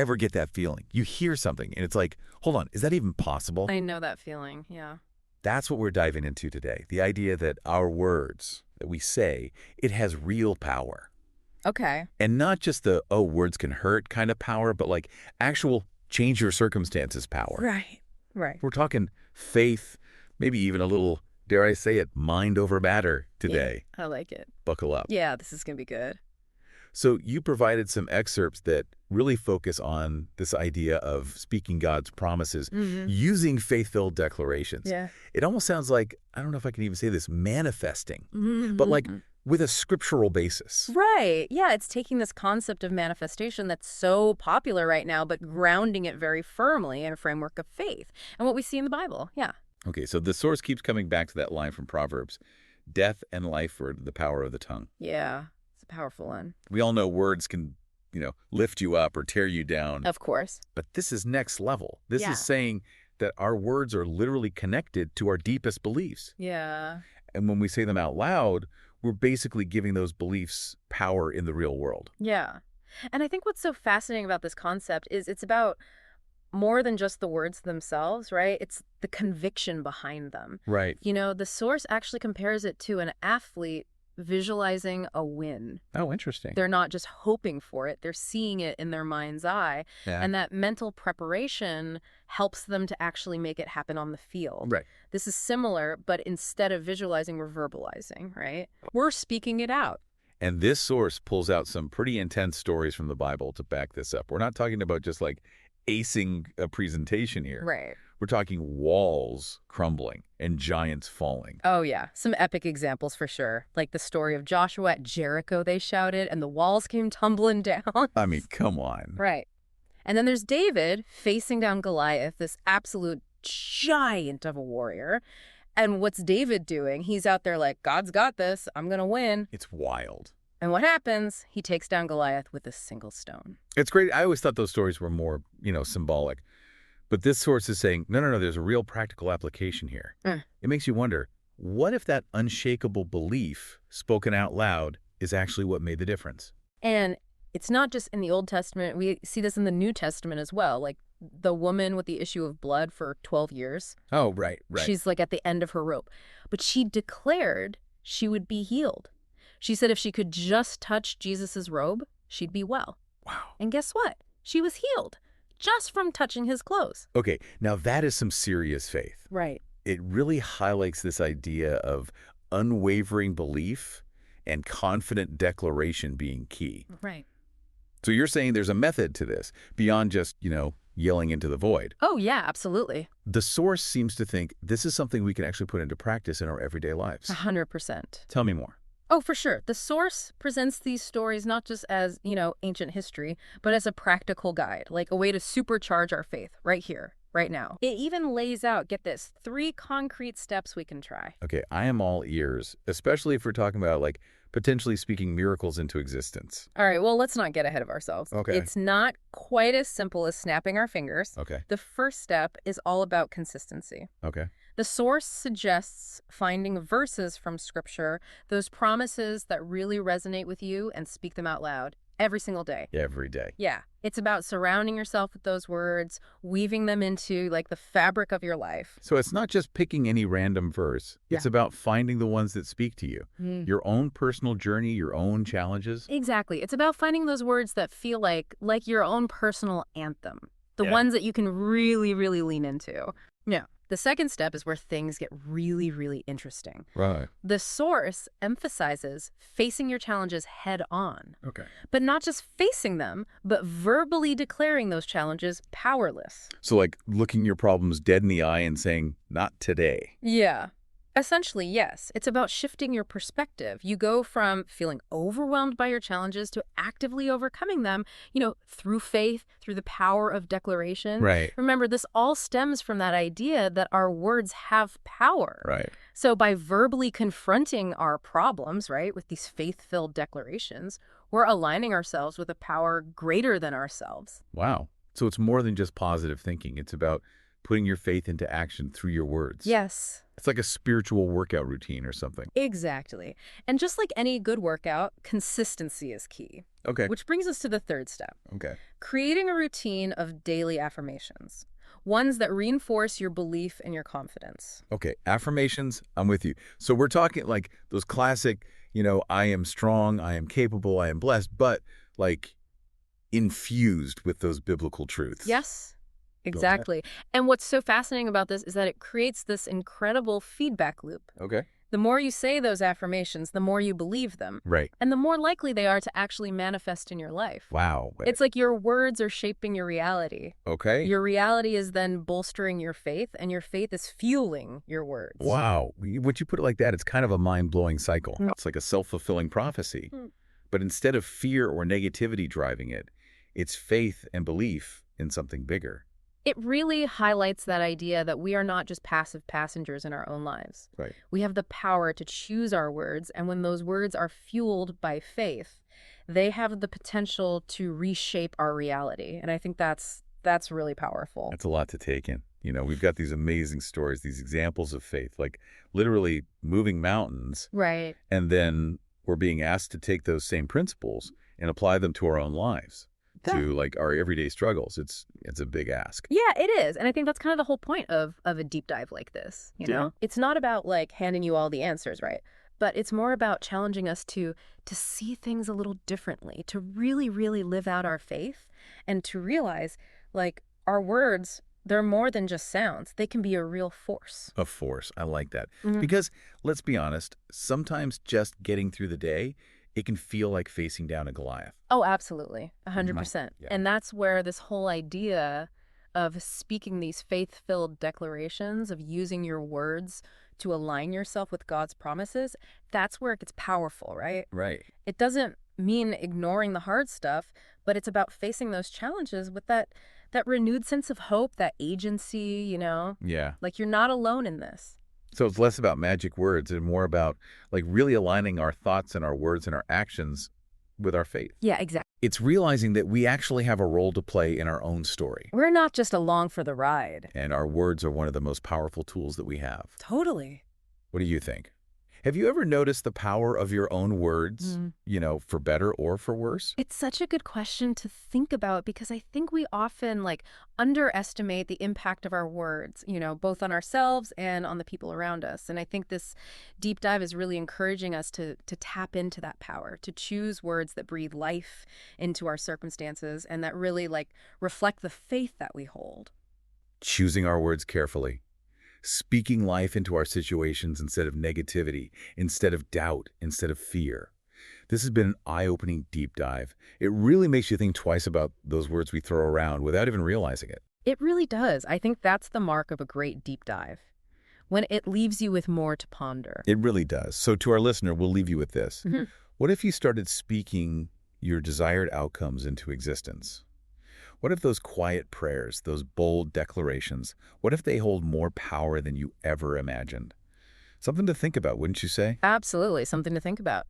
ever get that feeling? You hear something and it's like, hold on, is that even possible? I know that feeling, yeah. That's what we're diving into today. The idea that our words that we say, it has real power. Okay. And not just the, oh, words can hurt kind of power, but like actual change your circumstances power. Right, right. We're talking faith, maybe even a little, dare I say it, mind over matter today. Yeah, I like it. Buckle up. Yeah, this is going to be good. So you provided some excerpts that really focus on this idea of speaking God's promises using faith-filled declarations. Yeah. It almost sounds like, I don't know if I can even say this, manifesting, but like with a scriptural basis. Right. Yeah, it's taking this concept of manifestation that's so popular right now, but grounding it very firmly in a framework of faith and what we see in the Bible. Yeah. Okay, so the source keeps coming back to that line from Proverbs, death and life are the power of the tongue. Yeah. It's a powerful one. We all know words can, lift you up or tear you down. Of course. But this is next level. This Yeah. is saying that our words are literally connected to our deepest beliefs. Yeah. And when we say them out loud, we're basically giving those beliefs power in the real world. Yeah. And I think what's so fascinating about this concept is it's about more than just the words themselves, right? It's the conviction behind them. Right. The source actually compares it to an athlete visualizing a win. Oh, interesting. They're not just hoping for it, they're seeing it in their mind's eye. Yeah. And that mental preparation helps them to actually make it happen on the field. Right. This is similar, but instead of visualizing, we're verbalizing, right? We're speaking it out. And this source pulls out some pretty intense stories from the Bible to back this up. We're not talking about just like acing a presentation here. Right. We're talking walls crumbling and giants falling. Oh, yeah. Some epic examples for sure. Like the story of Joshua at Jericho, they shouted, and the walls came tumbling down. I mean, come on. Right. And then there's David facing down Goliath, this absolute giant of a warrior. And what's David doing? He's out there like, God's got this. I'm going to win. It's wild. And what happens? He takes down Goliath with a single stone. It's great. I always thought those stories were more, symbolic. But this source is saying, no, there's a real practical application here. It makes you wonder, what if that unshakable belief spoken out loud is actually what made the difference? And it's not just in the Old Testament. We see this in the New Testament as well. Like the woman with the issue of blood for 12 years. Oh, right. She's like at the end of her rope. But she declared she would be healed. She said if she could just touch Jesus's robe, she'd be well. Wow. And guess what? She was healed just from touching his clothes. Okay, now that is some serious faith. Right. It really highlights this idea of unwavering belief and confident declaration being key. Right. So you're saying there's a method to this beyond just, yelling into the void. Oh, yeah, absolutely. The source seems to think this is something we can actually put into practice in our everyday lives. 100%. Tell me more. Oh, for sure. The source presents these stories not just as, ancient history, but as a practical guide, like a way to supercharge our faith right here, right now. It even lays out, get this, 3 concrete steps we can try. Okay, I am all ears, especially if we're talking about like potentially speaking miracles into existence. All right, well, let's not get ahead of ourselves. Okay. It's not quite as simple as snapping our fingers. Okay. The first step is all about consistency. Okay. The source suggests finding verses from Scripture, those promises that really resonate with you, and speak them out loud every single day. Every day. Yeah. It's about surrounding yourself with those words, weaving them into like the fabric of your life. So it's not just picking any random verse. Yeah. It's about finding the ones that speak to you. Your own personal journey, your own challenges. Exactly. It's about finding those words that feel like your own personal anthem. The ones that you can really, really lean into. Yeah. The second step is where things get really, really interesting. Right. The source emphasizes facing your challenges head on. Okay. But not just facing them, but verbally declaring those challenges powerless. So like looking your problems dead in the eye and saying, not today. Yeah. Essentially, yes. It's about shifting your perspective. You go from feeling overwhelmed by your challenges to actively overcoming them, through faith, through the power of declaration. Right. Remember, this all stems from that idea that our words have power. Right. So by verbally confronting our problems, right, with these faith-filled declarations, we're aligning ourselves with a power greater than ourselves. Wow. So it's more than just positive thinking. It's about putting your faith into action through your words. Yes. It's like a spiritual workout routine or something. Exactly. And just like any good workout, consistency is key. Okay. Which brings us to the third step. Okay. Creating a routine of daily affirmations. Ones that reinforce your belief and your confidence. Okay. Affirmations, I'm with you. So we're talking like those classic, I am strong, I am capable, I am blessed, but like infused with those biblical truths. Yes, exactly. And what's so fascinating about this is that it creates this incredible feedback loop. Okay. The more you say those affirmations, the more you believe them. Right. And the more likely they are to actually manifest in your life. Wow. It's like your words are shaping your reality. Okay. Your reality is then bolstering your faith, and your faith is fueling your words. Wow. When you put it like that, it's kind of a mind-blowing cycle. It's like a self-fulfilling prophecy. But instead of fear or negativity driving it, it's faith and belief in something bigger. It really highlights that idea that we are not just passive passengers in our own lives. Right. We have the power to choose our words, and when those words are fueled by faith, they have the potential to reshape our reality. And I think that's really powerful. That's a lot to take in. We've got these amazing stories, these examples of faith, like literally moving mountains. Right. And then we're being asked to take those same principles and apply them to our own lives. To like our everyday struggles. It's a big ask. Yeah, it is. And I think that's kind of the whole point of a deep dive like this, you know? It's not about like handing you all the answers, right? But it's more about challenging us to see things a little differently, to really, really live out our faith, and to realize like our words, they're more than just sounds. They can be a real force. A force. I like that. Because let's be honest, sometimes just getting through the day, it can feel like facing down a Goliath. Oh, absolutely. 100%. Yeah. And that's where this whole idea of speaking these faith-filled declarations, of using your words to align yourself with God's promises, that's where it gets powerful, right? Right. It doesn't mean ignoring the hard stuff, but it's about facing those challenges with that renewed sense of hope, that agency, Yeah. Like you're not alone in this. So it's less about magic words and more about like really aligning our thoughts and our words and our actions with our faith. Yeah, exactly. It's realizing that we actually have a role to play in our own story. We're not just along for the ride. And our words are one of the most powerful tools that we have. Totally. What do you think? Have you ever noticed the power of your own words, for better or for worse? It's such a good question to think about because I think we often underestimate the impact of our words, both on ourselves and on the people around us. And I think this deep dive is really encouraging us to tap into that power, to choose words that breathe life into our circumstances and that really reflect the faith that we hold. Choosing our words carefully. Speaking life into our situations instead of negativity, instead of doubt, instead of fear. This has been an eye-opening deep dive. It really makes you think twice about those words we throw around without even realizing it. It really does. I think that's the mark of a great deep dive, when it leaves you with more to ponder. It really does. So to our listener, we'll leave you with this. What if you started speaking your desired outcomes into existence? What if those quiet prayers, those bold declarations, what if they hold more power than you ever imagined? Something to think about, wouldn't you say? Absolutely. Something to think about.